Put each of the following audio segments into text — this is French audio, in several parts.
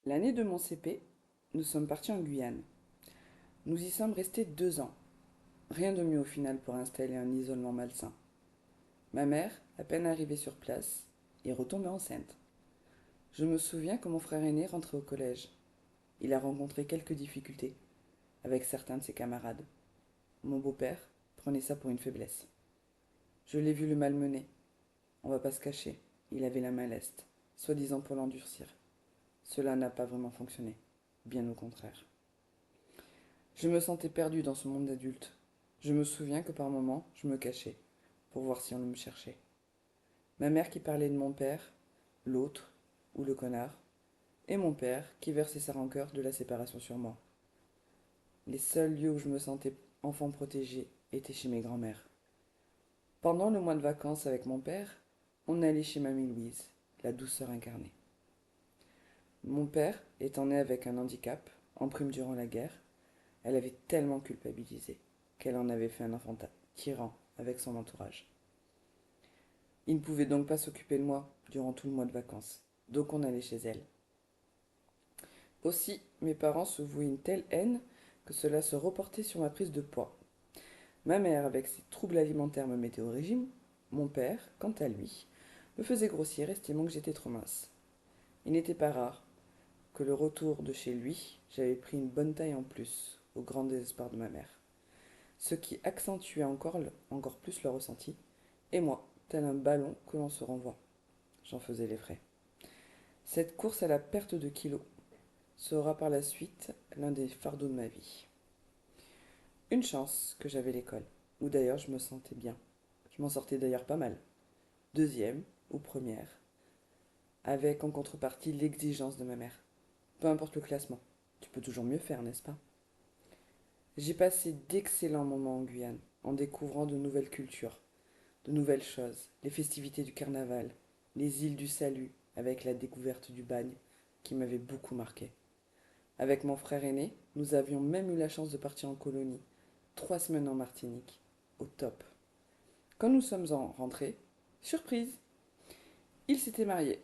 L'année de mon CP, nous sommes partis en Guyane. Nous y sommes restés 2 ans. Rien de mieux au final pour installer un isolement malsain. Ma mère, à peine arrivée sur place, est retombée enceinte. Je me souviens que mon frère aîné rentrait au collège. Il a rencontré quelques difficultés avec certains de ses camarades. Mon beau-père prenait ça pour une faiblesse. Je l'ai vu le malmener. On va pas se cacher, il avait la main leste, soi-disant pour l'endurcir. Cela n'a pas vraiment fonctionné, bien au contraire. Je me sentais perdu dans ce monde d'adulte. Je me souviens que par moments, je me cachais, pour voir si on me cherchait. Ma mère qui parlait de mon père, l'autre, ou le connard, et mon père qui versait sa rancœur de la séparation sur moi. Les seuls lieux où je me sentais enfant protégé étaient chez mes grands-mères. Pendant le mois de vacances avec mon père, on allait chez Mamie Louise, la douceur incarnée. Mon père, étant né avec un handicap, en prime durant la guerre, elle avait tellement culpabilisé qu'elle en avait fait un enfant tyran avec son entourage. Il ne pouvait donc pas s'occuper de moi durant tout le mois de vacances, donc on allait chez elle. Aussi, mes parents se vouaient une telle haine que cela se reportait sur ma prise de poids. Ma mère, avec ses troubles alimentaires, me mettait au régime. Mon père, quant à lui, me faisait grossir, estimant que j'étais trop mince. Il n'était pas rare que le retour de chez lui, j'avais pris une bonne taille en plus, au grand désespoir de ma mère. Ce qui accentuait encore plus le ressenti, et moi, tel un ballon que l'on se renvoie. J'en faisais les frais. Cette course à la perte de kilos sera par la suite l'un des fardeaux de ma vie. Une chance que j'avais l'école, où d'ailleurs je me sentais bien. Je m'en sortais d'ailleurs pas mal. Deuxième ou première, avec en contrepartie l'exigence de ma mère. Peu importe le classement, tu peux toujours mieux faire, n'est-ce pas? J'ai passé d'excellents moments en Guyane, en découvrant de nouvelles cultures, de nouvelles choses, les festivités du carnaval, les îles du Salut, avec la découverte du bagne, qui m'avait beaucoup marqué. Avec mon frère aîné, nous avions même eu la chance de partir en colonie, 3 semaines en Martinique, au top. Quand nous sommes en rentrée, surprise, il s'était marié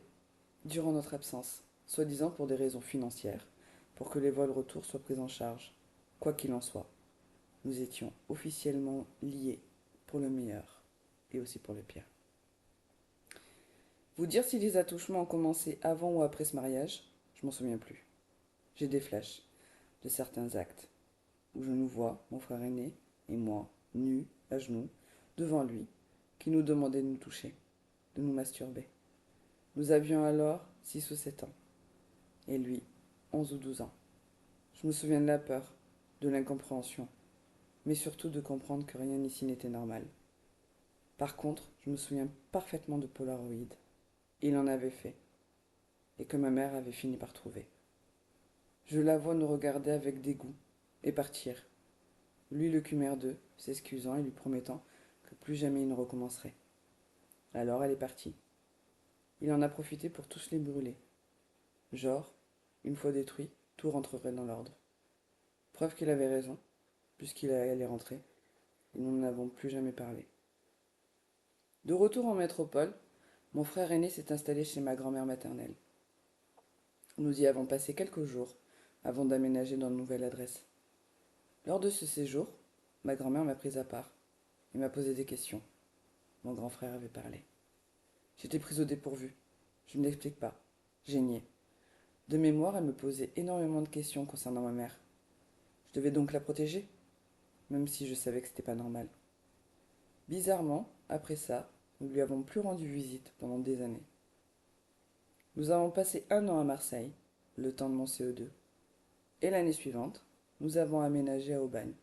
durant notre absence, soi-disant pour des raisons financières, pour que les vols retour soient pris en charge. Quoi qu'il en soit, nous étions officiellement liés pour le meilleur et aussi pour le pire. Vous dire si les attouchements ont commencé avant ou après ce mariage, je m'en souviens plus. J'ai des flashs de certains actes où je nous vois, mon frère aîné et moi, nus, à genoux, devant lui, qui nous demandait de nous toucher, de nous masturber. Nous avions alors 6 ou 7 ans, et lui, 11 ou 12 ans. Je me souviens de la peur, de l'incompréhension, mais surtout de comprendre que rien ici n'était normal. Par contre, je me souviens parfaitement de Polaroid. Il en avait fait, et que ma mère avait fini par trouver. Je la vois nous regarder avec dégoût, et partir. Lui le cul merdeux, s'excusant et lui promettant que plus jamais il ne recommencerait. Alors elle est partie. Il en a profité pour tous les brûler. Genre, une fois détruit, tout rentrerait dans l'ordre. Preuve qu'il avait raison, puisqu'il allait rentrer, et nous n'en avons plus jamais parlé. De retour en métropole, mon frère aîné s'est installé chez ma grand-mère maternelle. Nous y avons passé quelques jours avant d'aménager dans une nouvelle adresse. Lors de ce séjour, ma grand-mère m'a prise à part et m'a posé des questions. Mon grand frère avait parlé. J'étais prise au dépourvu. Je ne l'explique pas. J'ai nié. De mémoire, elle me posait énormément de questions concernant ma mère. Je devais donc la protéger, même si je savais que c'était pas normal. Bizarrement, après ça, nous lui avons plus rendu visite pendant des années. Nous avons passé un an à Marseille, le temps de mon CE2. Et l'année suivante, nous avons aménagé à Aubagne,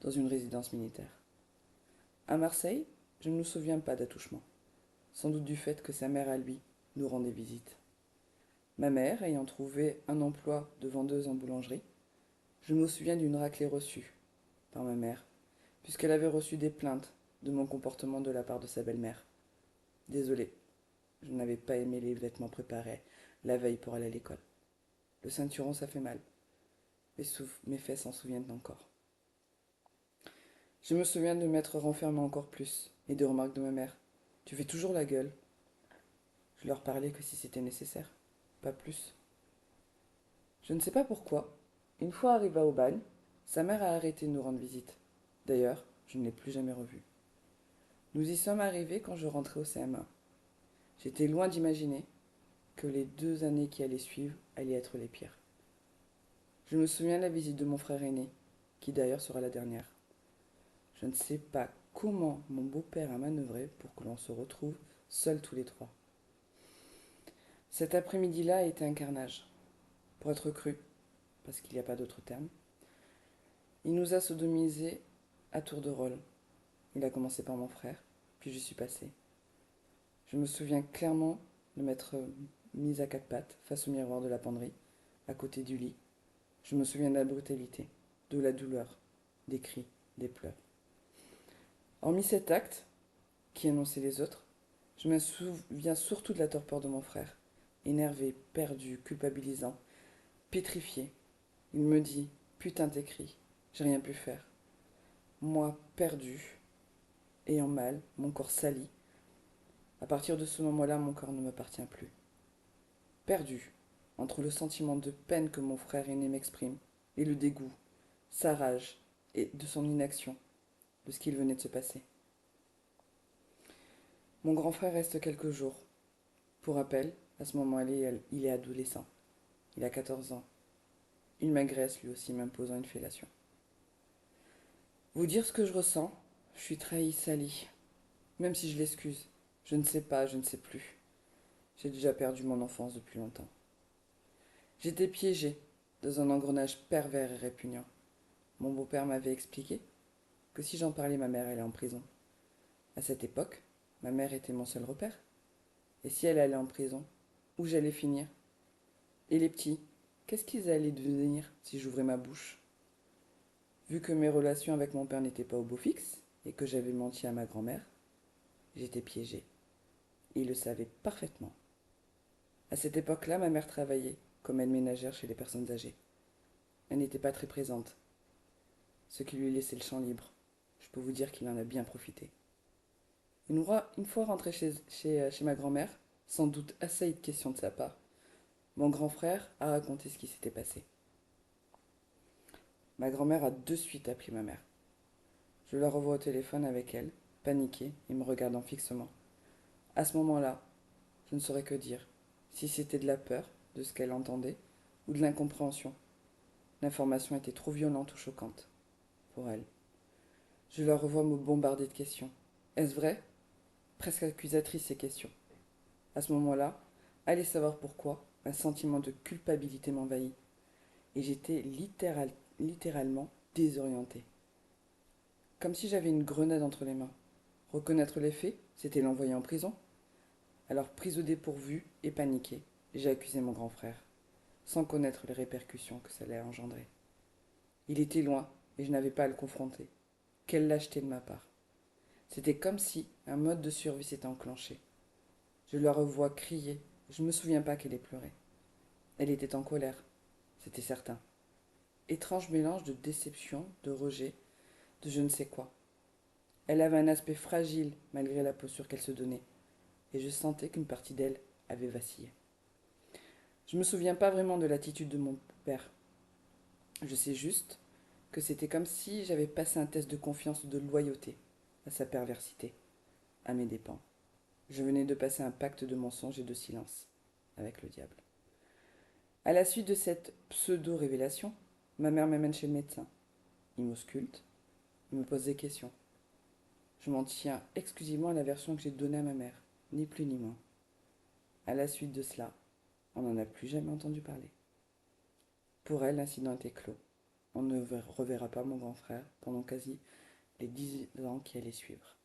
dans une résidence militaire. À Marseille, je ne me souviens pas d'attouchement, sans doute du fait que sa mère à lui nous rendait visite. Ma mère, ayant trouvé un emploi de vendeuse en boulangerie, je me souviens d'une raclée reçue par ma mère, puisqu'elle avait reçu des plaintes de mon comportement de la part de sa belle-mère. Désolée, je n'avais pas aimé les vêtements préparés la veille pour aller à l'école. Le ceinturon, ça fait mal. Mes fesses s'en souviennent encore. Je me souviens de m'être renfermé encore plus, et des remarques de ma mère. Tu fais toujours la gueule. Je leur parlais que si c'était nécessaire, pas plus. Je ne sais pas pourquoi. Une fois arrivé au bagne, sa mère a arrêté de nous rendre visite. D'ailleurs, je ne l'ai plus jamais revue. Nous y sommes arrivés quand je rentrais au CM1. J'étais loin d'imaginer que les 2 années qui allaient suivre allaient être les pires. Je me souviens de la visite de mon frère aîné, qui d'ailleurs sera la dernière. Je ne sais pas comment mon beau-père a manœuvré pour que l'on se retrouve seuls tous les trois. Cet après-midi-là a été un carnage. Pour être cru, parce qu'il n'y a pas d'autre terme, il nous a sodomisés à tour de rôle. Il a commencé par mon frère, puis je suis passée. Je me souviens clairement de m'être mise à quatre pattes face au miroir de la penderie, à côté du lit. Je me souviens de la brutalité, de la douleur, des cris, des pleurs. Hormis cet acte, qui annonçait les autres, je me souviens surtout de la torpeur de mon frère, énervé, perdu, culpabilisant, pétrifié. Il me dit: Putain, t'écris, j'ai rien pu faire. Moi, perdu, ayant mal, mon corps sali. À partir de ce moment-là, mon corps ne m'appartient plus. Perdu, entre le sentiment de peine que mon frère aîné m'exprime et le dégoût, sa rage et de son inaction, de ce qu'il venait de se passer. Mon grand frère reste quelques jours. Pour rappel, à ce moment-là, il est adolescent. Il a 14 ans. Il m'agresse lui aussi, m'imposant une fellation. Vous dire ce que je ressens, je suis trahi, sali. Même si je l'excuse, je ne sais pas, je ne sais plus. J'ai déjà perdu mon enfance depuis longtemps. J'étais piégée dans un engrenage pervers et répugnant. Mon beau-père m'avait expliqué que si j'en parlais, ma mère allait en prison. À cette époque, ma mère était mon seul repère. Et si elle allait en prison, où j'allais finir? Et les petits, qu'est-ce qu'ils allaient devenir si j'ouvrais ma bouche? Vu que mes relations avec mon père n'étaient pas au beau fixe et que j'avais menti à ma grand-mère, j'étais piégée. Et il le savait parfaitement. À cette époque-là, ma mère travaillait comme aide-ménagère chez les personnes âgées. Elle n'était pas très présente, ce qui lui laissait le champ libre. Je peux vous dire qu'il en a bien profité. Une fois rentré chez ma grand-mère, sans doute assailli de questions de sa part, mon grand frère a raconté ce qui s'était passé. Ma grand-mère a de suite appelé ma mère. Je la revois au téléphone avec elle, paniquée et me regardant fixement. À ce moment-là, je ne saurais que dire, si c'était de la peur, de ce qu'elle entendait, ou de l'incompréhension. L'information était trop violente ou choquante pour elle. Je la revois me bombarder de questions. Est-ce vrai? Presque accusatrice ces questions. À ce moment-là, allez savoir pourquoi, un sentiment de culpabilité m'envahit. Et j'étais littéralement désorientée. Comme si j'avais une grenade entre les mains. Reconnaître les faits, c'était l'envoyer en prison. Alors, prise au dépourvu et paniquée, j'ai accusé mon grand frère, sans connaître les répercussions que ça allait engendrer. Il était loin et je n'avais pas à le confronter. Quelle lâcheté de ma part. C'était comme si un mode de survie s'était enclenché. Je la revois crier. Je ne me souviens pas qu'elle ait pleuré. Elle était en colère, c'était certain. Étrange mélange de déception, de rejet, de je ne sais quoi. Elle avait un aspect fragile malgré la posture qu'elle se donnait, et je sentais qu'une partie d'elle avait vacillé. Je ne me souviens pas vraiment de l'attitude de mon père. Je sais juste que c'était comme si j'avais passé un test de confiance ou de loyauté à sa perversité, à mes dépens. Je venais de passer un pacte de mensonge et de silence avec le diable. À la suite de cette pseudo-révélation, ma mère m'amène chez le médecin. Il m'ausculte, il me pose des questions. Je m'en tiens exclusivement à la version que j'ai donnée à ma mère, ni plus ni moins. À la suite de cela, on n'en a plus jamais entendu parler. Pour elle, l'incident était clos. On ne reverra pas mon grand frère pendant quasi les 10 ans qui allaient suivre.